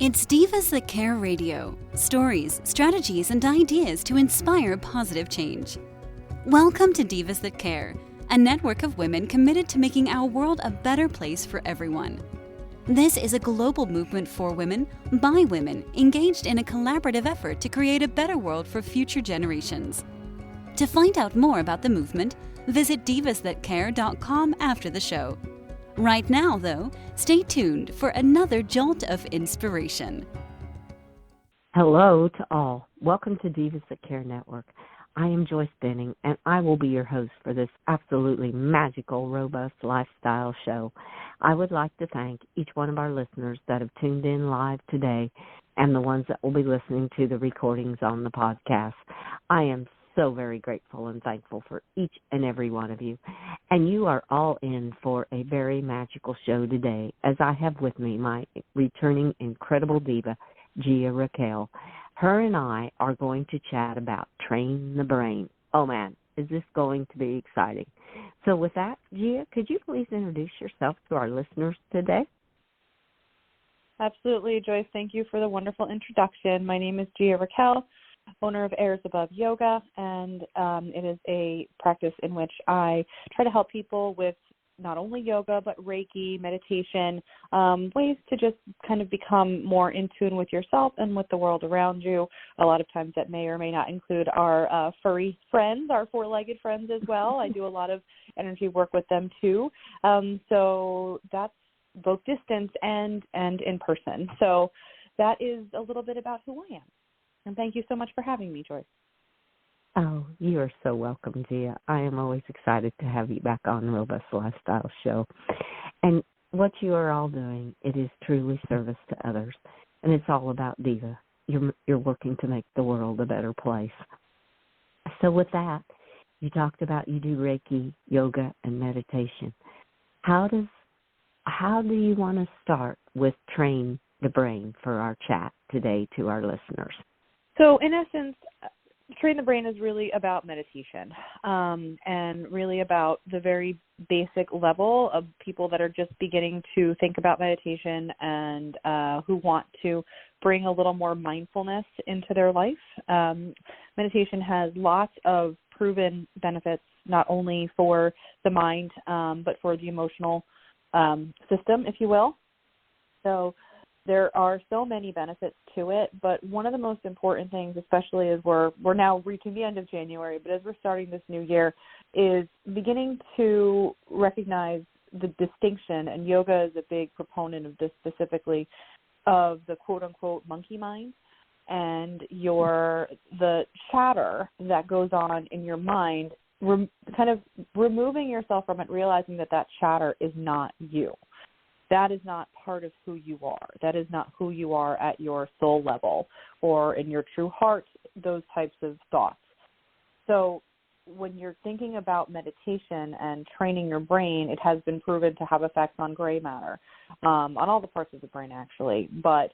It's Divas That Care Radio. Stories, strategies, and ideas to inspire positive change. Welcome to Divas That Care, a network of women committed to making our world a better place for everyone. This is a global movement for women, by women, engaged in a collaborative effort to create a better world for future generations. To find out more about the movement, visit divasthatcare.com after the show. Right now, though, stay tuned for another jolt of inspiration. Hello to all. Welcome to Divas That Care Network. I am Joyce Benning, and I will be your host for this absolutely magical, robust lifestyle show. I would like to thank each one of our listeners that have tuned in live today and the ones that will be listening to the recordings on the podcast. I am so very grateful and thankful for each and every one of you. And you are all in for a very magical show today, as I have with me my returning incredible diva, Gia Raquel. Her and I are going to chat about train the brain. Oh, man, is this going to be exciting? So with that, Gia, could you please introduce yourself to our listeners today? Absolutely, Joyce. Thank you for the wonderful introduction. My name is Gia Raquel, owner of Airs Above Yoga, and it is a practice in which I try to help people with not only yoga, but Reiki, meditation, ways to just kind of become more in tune with yourself and with the world around you. A lot of times that may or may not include our furry friends, our four-legged friends as well. I do a lot of energy work with them too. So that's both distance and in person. So that is a little bit about who I am. And thank you so much for having me, Joyce. Oh, you are so welcome, Gia. I am always excited to have you back on Robust Lifestyle Show. And what you are all doing, it is truly service to others. And it's all about Diva. You're working to make the world a better place. So with that, you talked about you do Reiki, yoga, and meditation. How do you want to start with Train the Brain for our chat today to our listeners? So in essence, Train the Brain is really about meditation and really about the very basic level of people that are just beginning to think about meditation and who want to bring a little more mindfulness into their life. Meditation has lots of proven benefits, not only for the mind, but for the emotional system, if you will. So there are so many benefits to it, but one of the most important things, especially as we're now reaching the end of January, but as we're starting this new year, is beginning to recognize the distinction, and yoga is a big proponent of this specifically, of the quote-unquote monkey mind and the chatter that goes on in your mind, kind of removing yourself from it, realizing that chatter is not you. That is not part of who you are. That is not who you are at your soul level or in your true heart, those types of thoughts. So when you're thinking about meditation and training your brain, it has been proven to have effects on gray matter, on all the parts of the brain actually. But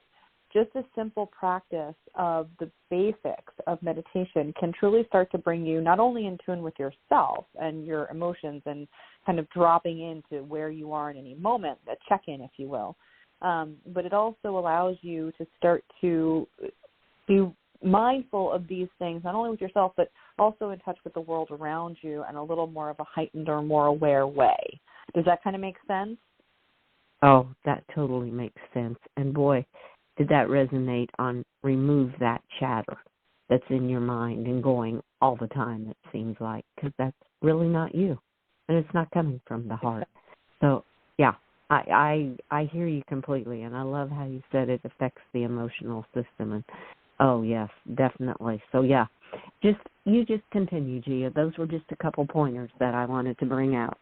just a simple practice of the basics of meditation can truly start to bring you not only in tune with yourself and your emotions and kind of dropping into where you are in any moment, a check-in, if you will, but it also allows you to start to be mindful of these things, not only with yourself, but also in touch with the world around you in a little more of a heightened or more aware way. Does that kind of make sense? Oh, that totally makes sense. And boy, did that resonate on remove that chatter that's in your mind and going all the time, it seems like, because that's really not you, and it's not coming from the heart. So, yeah, I hear you completely, and I love how you said it affects the emotional system. And oh, yes, definitely. So, yeah, you just continue, Gia. Those were just a couple pointers that I wanted to bring out.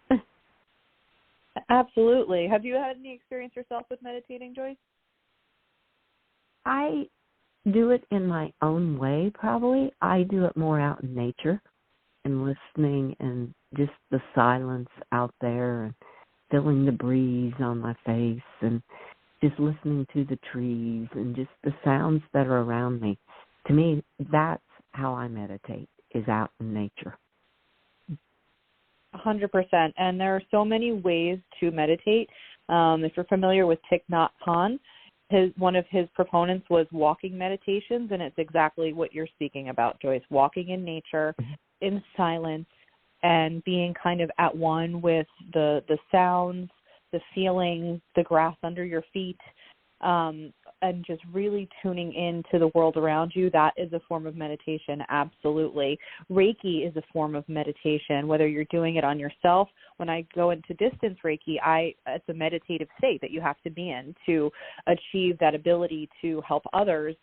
Absolutely. Have you had any experience yourself with meditating, Joyce? I do it in my own way, probably. I do it more out in nature and listening and just the silence out there and feeling the breeze on my face and just listening to the trees and just the sounds that are around me. To me, that's how I meditate, is out in nature. 100%. And there are so many ways to meditate. If you're familiar with Thich Nhat Hanh, one of his proponents was walking meditations, and it's exactly what you're speaking about, Joyce, walking in nature, in silence, and being kind of at one with the sounds, the feelings, the grass under your feet, and just really tuning into the world around you. That is a form of meditation, absolutely. Reiki is a form of meditation, whether you're doing it on yourself. When I go into distance Reiki, it's a meditative state that you have to be in to achieve that ability to help others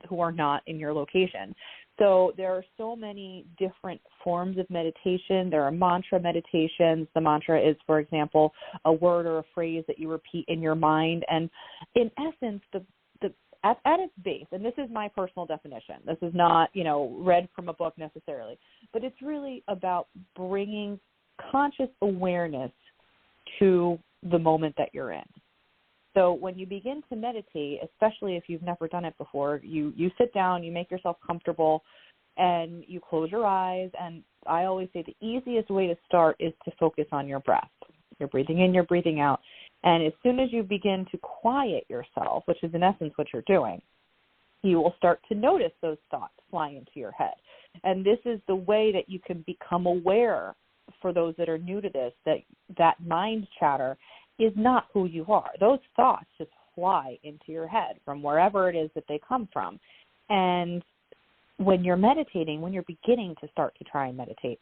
who are not in your location. So there are so many different forms of meditation. There are mantra meditations. The mantra is, for example, a word or a phrase that you repeat in your mind. And in essence, at its base, and this is my personal definition, this is not, read from a book necessarily, but it's really about bringing conscious awareness to the moment that you're in. So when you begin to meditate, especially if you've never done it before, you sit down, you make yourself comfortable, and you close your eyes. And I always say the easiest way to start is to focus on your breath. You're breathing in, you're breathing out. And as soon as you begin to quiet yourself, which is in essence what you're doing, you will start to notice those thoughts fly into your head. And this is the way that you can become aware, for those that are new to this, that mind chatter is not who you are. Those thoughts just fly into your head from wherever it is that they come from. And when you're meditating, when you're beginning to start to try and meditate,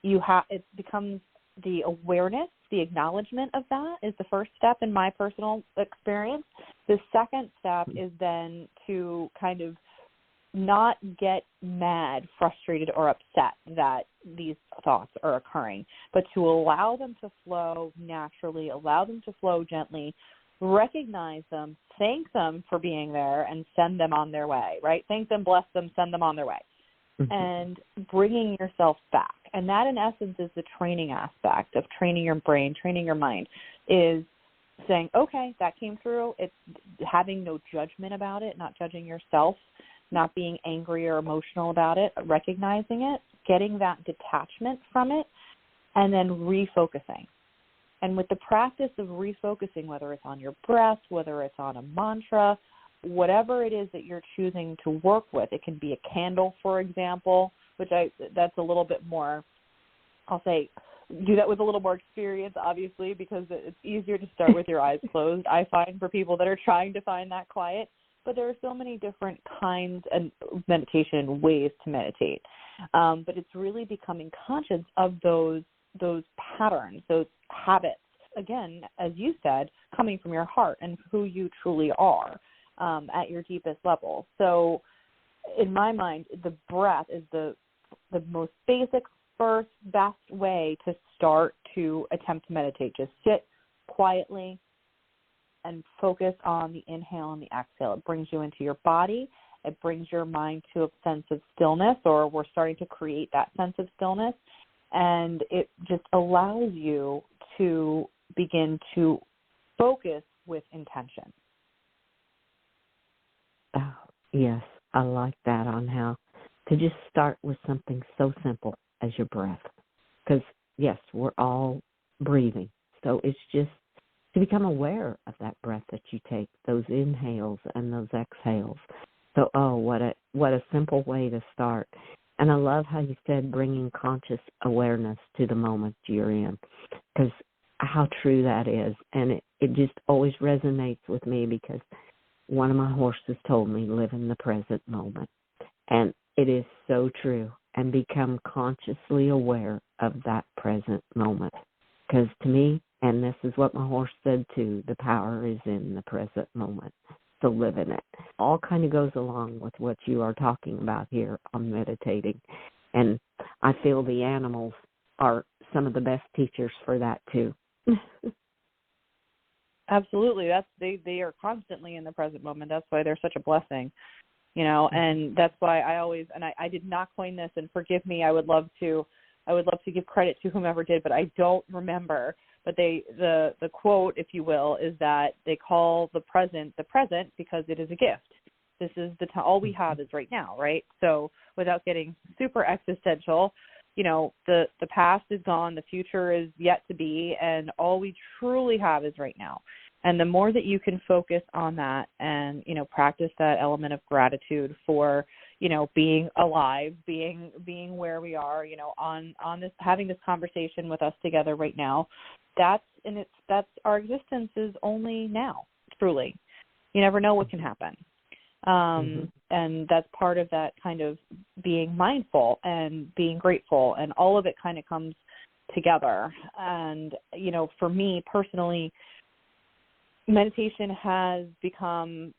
it becomes the awareness, the acknowledgement of that is the first step in my personal experience. The second step is then to kind of not get mad, frustrated, or upset that these thoughts are occurring, but to allow them to flow naturally, allow them to flow gently, recognize them, thank them for being there, and send them on their way, right? Thank them, bless them, send them on their way. And bringing yourself back. And that, in essence, is the training aspect of training your brain, training your mind, is saying, okay, that came through. It's having no judgment about it, not judging yourself, not being angry or emotional about it, recognizing it, getting that detachment from it, and then refocusing. And with the practice of refocusing, whether it's on your breath, whether it's on a mantra, whatever it is that you're choosing to work with, it can be a candle, for example, that's a little bit more, I'll say, do that with a little more experience, obviously, because it's easier to start with your eyes closed, I find, for people that are trying to find that quiet. But there are so many different kinds of meditation ways to meditate. But it's really becoming conscious of those patterns, those habits, again, as you said, coming from your heart and who you truly are at your deepest level. So in my mind, the breath is the most basic, first, best way to start to attempt to meditate. Just sit quietly and focus on the inhale and the exhale. It brings you into your body. It brings your mind to a sense of stillness, or we're starting to create that sense of stillness. And it just allows you to begin to focus with intention. Oh, yes, I like that, on how to just start with something so simple as your breath. Because, yes, we're all breathing. So it's just to become aware of that breath that you take, those inhales and those exhales. So, what a simple way to start. And I love how you said bringing conscious awareness to the moment you're in, because how true that is. And it just always resonates with me, because one of my horses told me, live in the present moment. And it is so true. And become consciously aware of that present moment. Because to me, and this is what my horse said too, the power is in the present moment. So live in it. All kind of goes along with what you are talking about here on meditating. And I feel the animals are some of the best teachers for that too. Absolutely. They are constantly in the present moment. That's why they're such a blessing, and that's why I always, and I did not coin this, and forgive me, I would love to give credit to whomever did, but I don't remember. But the quote, if you will, is that they call the present because it is a gift. This is all we have is right now, right? So without getting super existential, the past is gone, the future is yet to be, and all we truly have is right now. And the more that you can focus on that and, practice that element of gratitude for, being alive, being where we are, on this, having this conversation with us together right now, that's our existence is only now, truly. You never know what can happen. And that's part of that kind of being mindful and being grateful, and all of it kind of comes together. And, for me personally, meditation has become,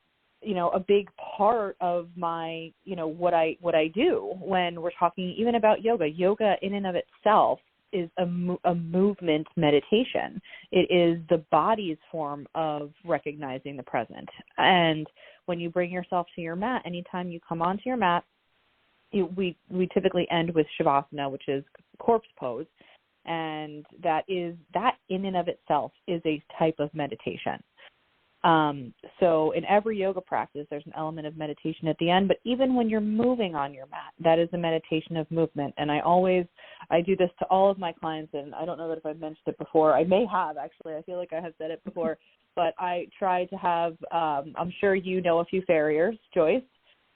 a big part of my, what I do when we're talking even about yoga. Yoga in and of itself is a movement meditation. It is the body's form of recognizing the present. And when you bring yourself to your mat, anytime you come onto your mat, we typically end with Shavasana, which is corpse pose. And that in and of itself is a type of meditation. So in every yoga practice, there's an element of meditation at the end, but even when you're moving on your mat, that is a meditation of movement. And I do this to all of my clients, and I don't know that if I've mentioned it before. I may have, actually. I feel like I have said it before, but I try to have, I'm sure you know a few farriers, Joyce,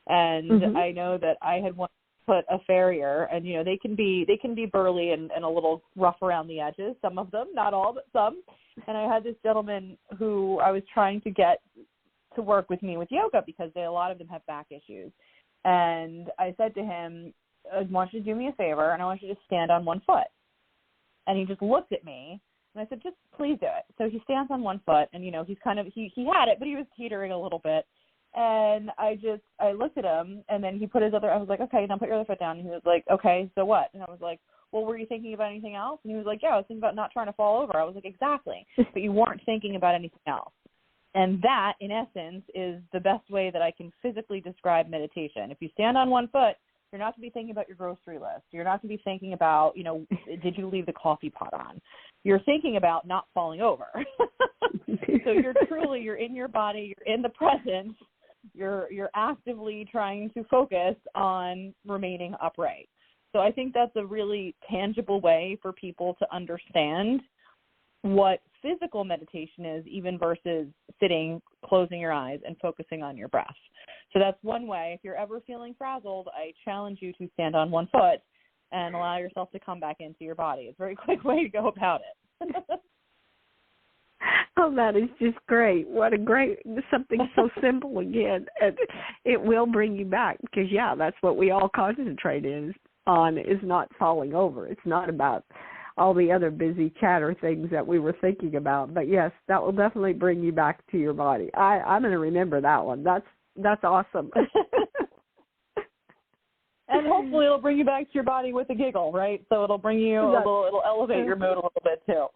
and I know that I had once put a farrier, and they can be burly and a little rough around the edges, some of them, not all, but some. And I had this gentleman who I was trying to get to work with me with yoga because a lot of them have back issues. And I said to him, I want you to do me a favor, and I want you to stand on one foot. And he just looked at me, and I said, just please do it. So he stands on one foot, and he's kind of he had it, but he was teetering a little bit. And I looked at him, and then he put I was like, okay, now put your other foot down. And he was like, okay, so what? And I was like, well, were you thinking about anything else? And he was like, yeah, I was thinking about not trying to fall over. I was like, exactly. But you weren't thinking about anything else. And that, in essence, is the best way that I can physically describe meditation. If you stand on one foot, you're not to be thinking about your grocery list. You're not to be thinking about, did you leave the coffee pot on? You're thinking about not falling over. So you're in your body, you're in the present. You're actively trying to focus on remaining upright. So I think that's a really tangible way for people to understand what physical meditation is, even versus sitting, closing your eyes, and focusing on your breath. So that's one way. If you're ever feeling frazzled, I challenge you to stand on one foot and allow yourself to come back into your body. It's a very quick way to go about it. Oh, that is just great. What a great, something so simple again. And it will bring you back because, that's what we all concentrate on is not falling over. It's not about all the other busy chatter things that we were thinking about. But, yes, that will definitely bring you back to your body. I'm going to remember that one. That's awesome. And hopefully it'll bring you back to your body with a giggle, right? So it'll bring you it'll elevate your mood a little bit too.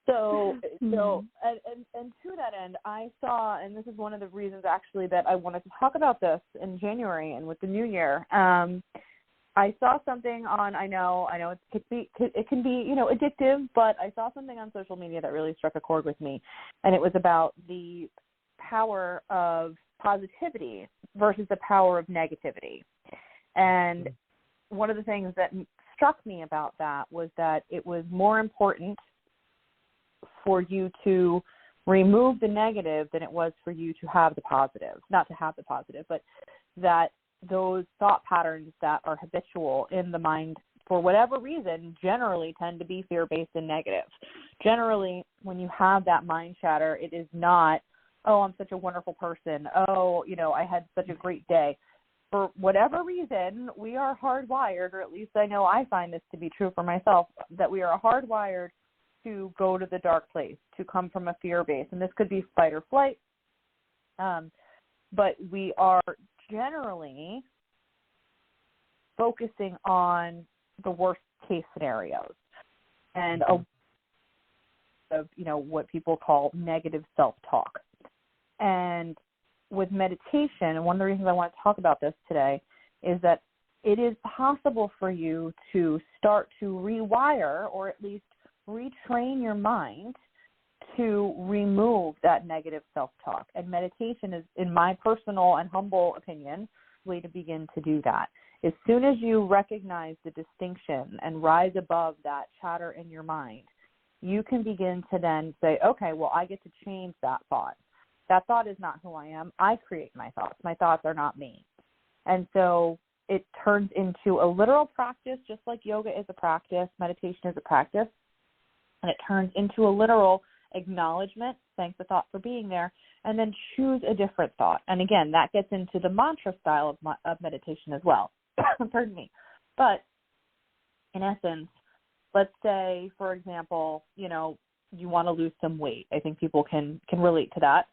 So and to that end, I saw, and this is one of the reasons actually that I wanted to talk about this in January and with the new year. I saw something on, I know it can be addictive, but I saw something on social media that really struck a chord with me, and it was about the power of positivity versus the power of negativity. And one of the things that struck me about that was that it was more important for you to remove the negative than it was for you to have the positive. Not to have the positive, but that those thought patterns that are habitual in the mind for whatever reason generally tend to be fear-based and negative. Generally, when you have that mind chatter, it is not, oh, I'm such a wonderful person. Oh, I had such a great day. For whatever reason, we are hardwired, or at least I know I find this to be true for myself, that we are hardwired to go to the dark place, to come from a fear base. And this could be fight or flight. But we are generally focusing on the worst case scenarios and of what people call negative self-talk. And with meditation, and one of the reasons I want to talk about this today is that it is possible for you to start to rewire, or at least retrain your mind to remove that negative self-talk. And meditation is, in my personal and humble opinion, the way to begin to do that. As soon as you recognize the distinction and rise above that chatter in your mind, you can begin to then say, okay, well, I get to change that thought. That thought is not who I am. I create my thoughts. My thoughts are not me. And so it turns into a literal practice, just like yoga is a practice, meditation is a practice, and it turns into a literal acknowledgement, thank the thought for being there, and then choose a different thought. And again, that gets into the mantra style of meditation as well. Pardon me. But in essence, let's say, for example, you want to lose some weight. I think people can relate to that.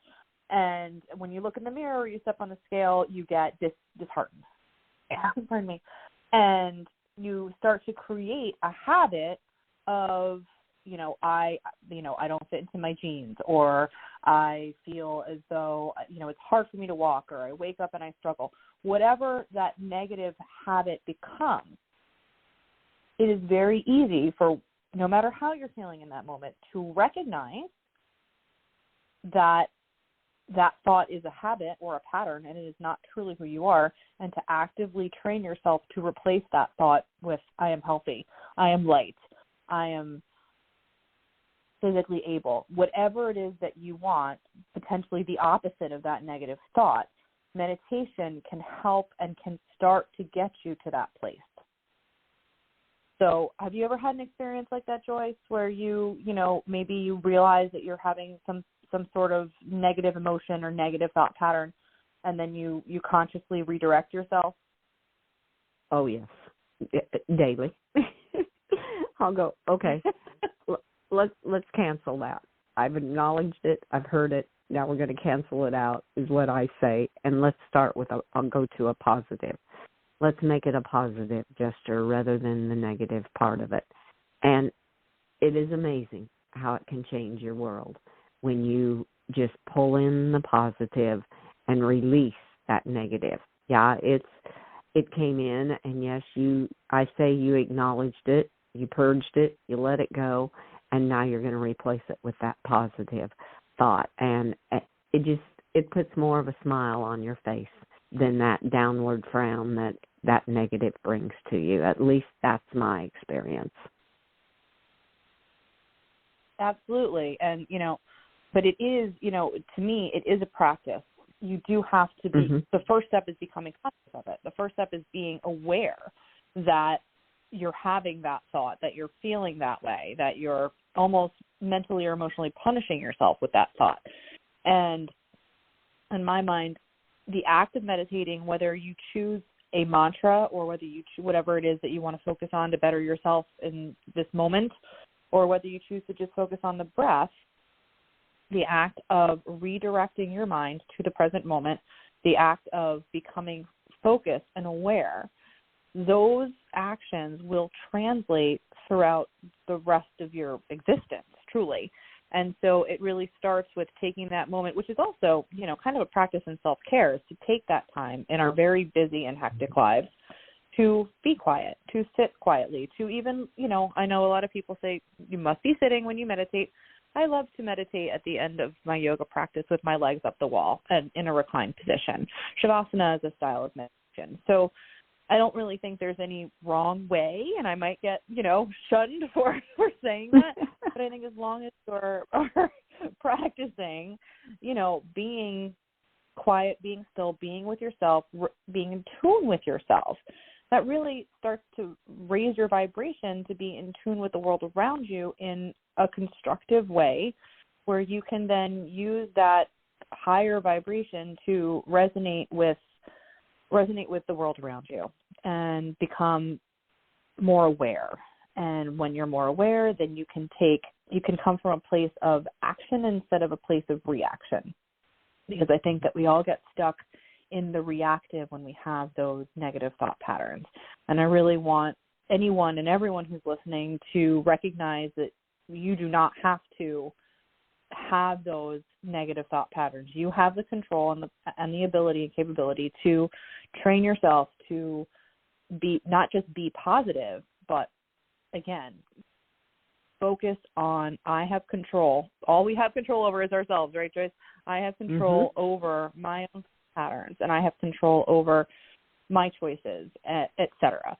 And when you look in the mirror or you step on the scale, you get disheartened. Pardon me. And you start to create a habit of, I don't fit into my jeans, or I feel as though, it's hard for me to walk, or I wake up and I struggle. Whatever that negative habit becomes, it is very easy for, no matter how you're feeling in that moment, to recognize that thought is a habit or a pattern and it is not truly who you are, and to actively train yourself to replace that thought with, I am healthy, I am light, I am physically able. Whatever it is that you want, potentially the opposite of that negative thought, meditation can help and can start to get you to that place. So have you ever had an experience like that, Joyce, where maybe you realize that you're having some sort of negative emotion or negative thought pattern, and then you consciously redirect yourself? Oh, yes. Daily. I'll go, okay, let's cancel that. I've acknowledged it. I've heard it. Now we're going to cancel it out, is what I say. And let's start with, I'll go to a positive. Let's make it a positive gesture rather than the negative part of it. And it is amazing how it can change your world when you just pull in the positive and release that negative. Yeah, it came in, and yes, I say you acknowledged it, you purged it, you let it go, and now you're going to replace it with that positive thought. And it puts more of a smile on your face than that downward frown that negative brings to you. At least that's my experience. Absolutely. And, but it is, to me, it is a practice. You do have to be, the first step is becoming conscious of it. The first step is being aware that you're having that thought, that you're feeling that way, that you're almost mentally or emotionally punishing yourself with that thought. And in my mind, the act of meditating, whether you choose a mantra or whether you whatever it is that you want to focus on to better yourself in this moment, or whether you choose to just focus on the breath, the act of redirecting your mind to the present moment, the act of becoming focused and aware, those actions will translate throughout the rest of your existence, truly. And so it really starts with taking that moment, which is also, kind of a practice in self-care, is to take that time in our very busy and hectic lives to be quiet, to sit quietly, to even, I know a lot of people say you must be sitting when you meditate. I love to meditate at the end of my yoga practice with my legs up the wall and in a reclined position. Shavasana is a style of meditation. So I don't really think there's any wrong way, and I might get, shunned for saying that, but I think as long as you're practicing, being quiet, being still, being with yourself, being in tune with yourself, that really starts to raise your vibration to be in tune with the world around you in a constructive way, where you can then use that higher vibration to resonate with the world around you and become more aware. And when you're more aware, then you can come from a place of action instead of a place of reaction. Because I think that we all get stuck in the reactive when we have those negative thought patterns. And I really want anyone and everyone who's listening to recognize that you do not have to have those negative thought patterns. You have the control and the ability and capability to train yourself to be, not just be positive, but again, focus on, I have control. All we have control over is ourselves, right, Joyce? I have control over my own patterns, and I have control over my choices, et cetera.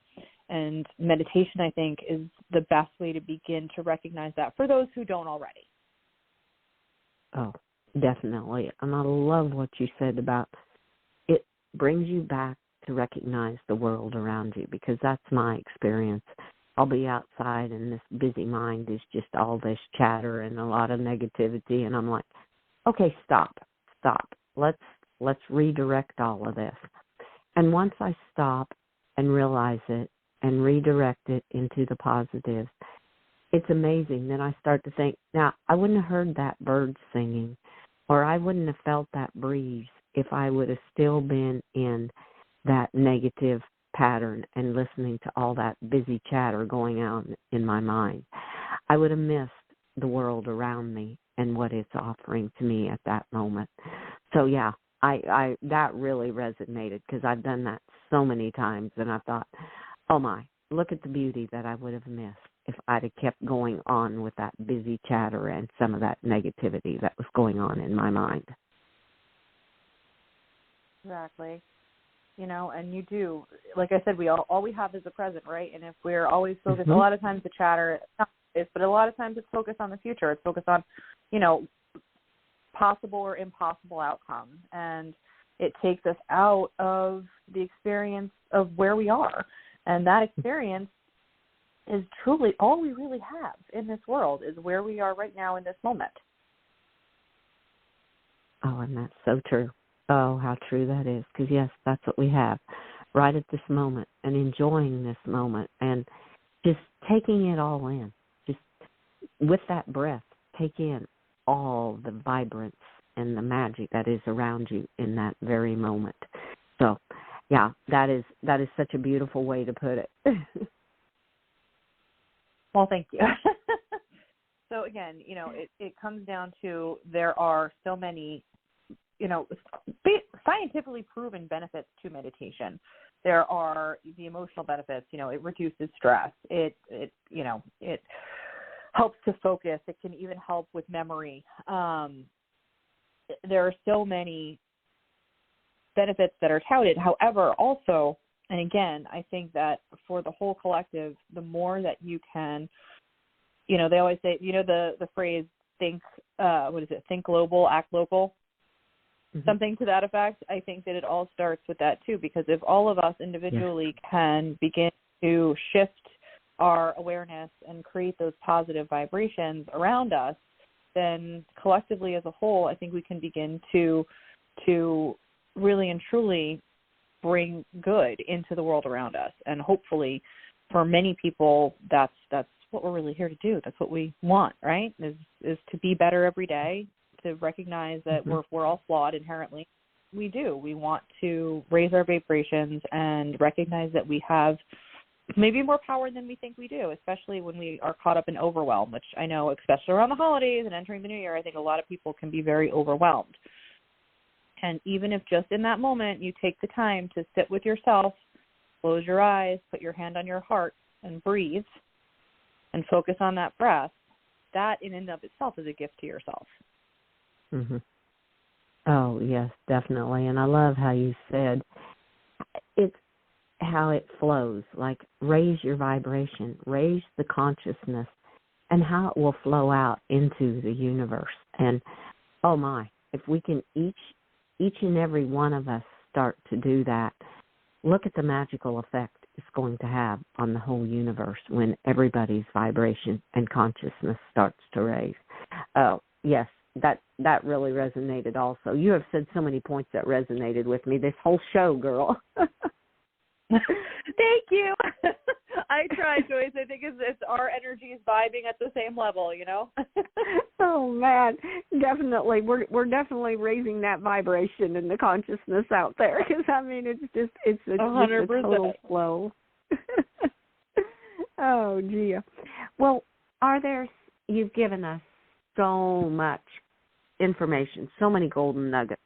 And meditation, I think, is the best way to begin to recognize that for those who don't already. Oh, definitely. And I love what you said about it brings you back to recognize the world around you, because that's my experience. I'll be outside and this busy mind is just all this chatter and a lot of negativity, and I'm like, okay, stop. Let's redirect all of this. And once I stop and realize it and redirect it into the positives, it's amazing. Then I start to think, now, I wouldn't have heard that bird singing, or I wouldn't have felt that breeze if I would have still been in that negative pattern and listening to all that busy chatter going on in my mind. I would have missed the world around me and what it's offering to me at that moment. So, yeah, I that really resonated, because I've done that so many times, and I thought, oh, my, look at the beauty that I would have missed if I'd have kept going on with that busy chatter and some of that negativity that was going on in my mind. Exactly. And you do, like I said, all we have is the present, right? And if we're always focused, a lot of times the chatter is, but a lot of times it's focused on the future. It's focused on, possible or impossible outcomes. And it takes us out of the experience of where we are. And that experience is truly all we really have in this world, is where we are right now in this moment. Oh, and that's so true. Oh, how true that is. Because, yes, that's what we have right at this moment, and enjoying this moment and just taking it all in. Just with that breath, take in all the vibrance and the magic that is around you in that very moment. So, yeah, that is such a beautiful way to put it. Well, thank you. So, again, it comes down to there are so many scientifically proven benefits to meditation. There are the emotional benefits. It reduces stress. It helps to focus. It can even help with memory. There are so many benefits that are touted. However, also, and again, I think that for the whole collective, the more that you can, they always say, the phrase think global, act local. Something to that effect. I think that it all starts with that too, because if all of us individually can begin to shift our awareness and create those positive vibrations around us, then collectively as a whole, I think we can begin to really and truly bring good into the world around us. And hopefully for many people, that's what we're really here to do. That's what we want, right? Is to be better every day, to recognize that we're all flawed inherently. We do. We want to raise our vibrations and recognize that we have maybe more power than we think we do, especially when we are caught up in overwhelm, which I know, especially around the holidays and entering the new year, I think a lot of people can be very overwhelmed. And even if just in that moment you take the time to sit with yourself, close your eyes, put your hand on your heart and breathe and focus on that breath, that in and of itself is a gift to yourself. Mm-hmm. Oh, yes, definitely. And I love how you said it's how it flows, like raise your vibration, raise the consciousness, and how it will flow out into the universe. And, oh, my, if we can each and every one of us start to do that, look at the magical effect it's going to have on the whole universe when everybody's vibration and consciousness starts to raise. Oh, yes. That really resonated also. You have said so many points that resonated with me this whole show, girl. Thank you. I try, Joyce. I think it's our energies vibing at the same level, Oh, man. Definitely. We're definitely raising that vibration and the consciousness out there, because, it's a 100%. Total flow. Oh, gee. Well, you've given us so much information, so many golden nuggets.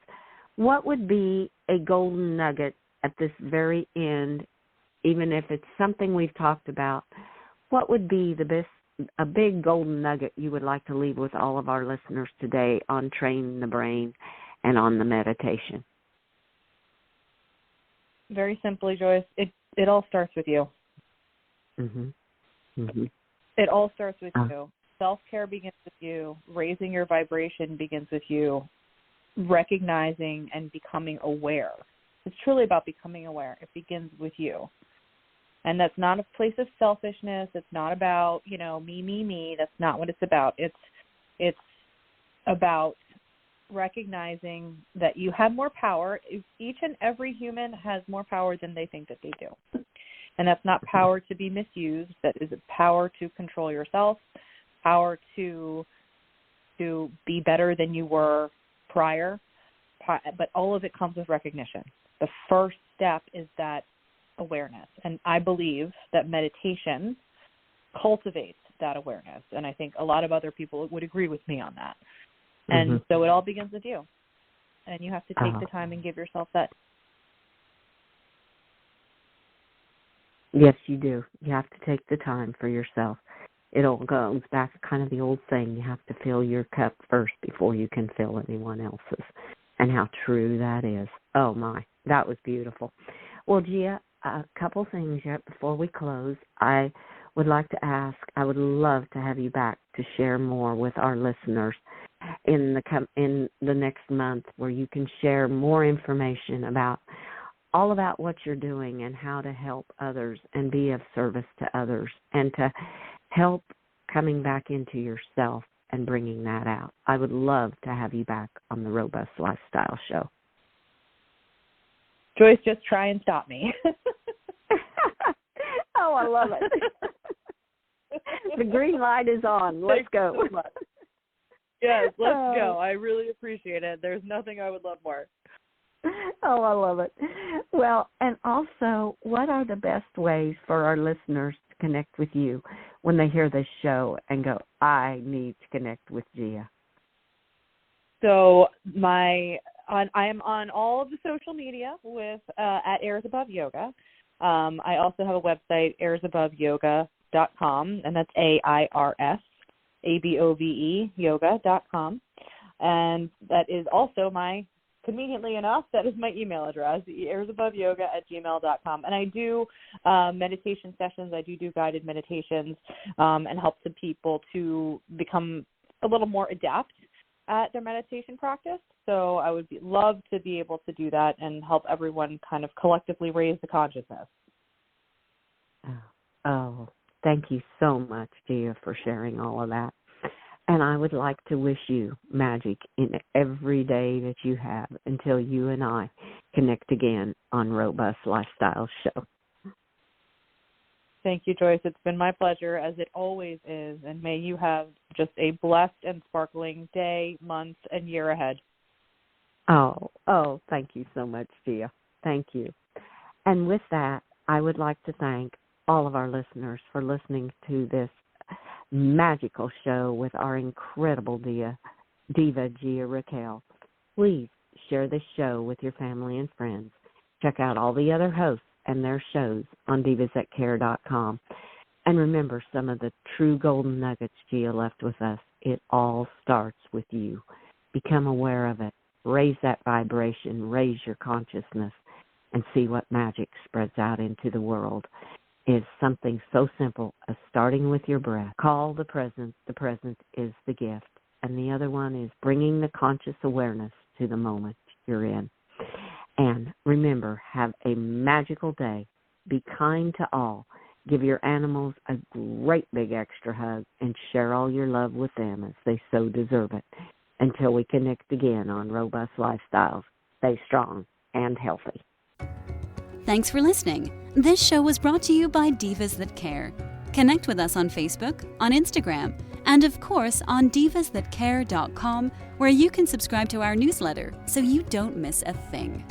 What would be a golden nugget at this very end, even if it's something we've talked about? What would be a big golden nugget you would like to leave with all of our listeners today on training the brain and on the meditation? Very simply, Joyce, it all starts with you. Mhm. Mhm. It all starts with you. Self-care begins with you. Raising your vibration begins with you. Recognizing and becoming aware. It's truly about becoming aware. It begins with you. And that's not a place of selfishness. It's not about, me. That's not what it's about. It's about recognizing that you have more power. Each and every human has more power than they think that they do. And that's not power to be misused. That is power to control yourself, power to be better than you were prior. But all of it comes with recognition. The first step is that awareness. And I believe that meditation cultivates that awareness. And I think a lot of other people would agree with me on that. And so it all begins with you. And you have to take the time and give yourself that. Yes, you do. You have to take the time for yourself. It all goes back to kind of the old saying, you have to fill your cup first before you can fill anyone else's. And how true that is. Oh, my. That was beautiful. Well, Gia, a couple things yet before we close. I would like to ask, I would love to have you back to share more with our listeners in the next month, where you can share more information about what you're doing and how to help others and be of service to others and to help coming back into yourself and bringing that out. I would love to have you back on the Robust Lifestyle Show. Joyce, just try and stop me. Oh, I love it. The green light is on. Let's go. Thank you so much. Yes, let's go. I really appreciate it. There's nothing I would love more. Oh, I love it. Well, and also, what are the best ways for our listeners to connect with you when they hear this show and go, I need to connect with Gia? So I am on all of the social media with at Airs Above Yoga. I also have a website, airsaboveyoga.com, and that's AIRSABOVE yoga.com. And that is also conveniently enough, that is my email address, airsaboveyoga@gmail.com. And I do meditation sessions. I do guided meditations and help some people to become a little more adept at their meditation practice. So I would love to be able to do that and help everyone kind of collectively raise the consciousness. Oh, thank you so much, Gia, for sharing all of that. And I would like to wish you magic in every day that you have until you and I connect again on Robust Lifestyle Show. Thank you, Joyce. It's been my pleasure, as it always is. And may you have just a blessed and sparkling day, month, and year ahead. Oh, thank you so much, Gia. Thank you. And with that, I would like to thank all of our listeners for listening to this magical show with our incredible diva, Gia Raquel. Please share this show with your family and friends. Check out all the other hosts and their shows on divasthatcare.com. And remember some of the true golden nuggets Gia left with us. It all starts with you. Become aware of it. Raise that vibration. Raise your consciousness and see what magic spreads out into the world. Is something so simple as starting with your breath. Call the present. The present is the gift. And the other one is bringing the conscious awareness to the moment you're in. And remember, have a magical day. Be kind to all. Give your animals a great big extra hug and share all your love with them as they so deserve it. Until we connect again on Robust Lifestyles, stay strong and healthy. Thanks for listening. This show was brought to you by Divas That Care. Connect with us on Facebook, on Instagram, and of course on divasthatcare.com, where you can subscribe to our newsletter so you don't miss a thing.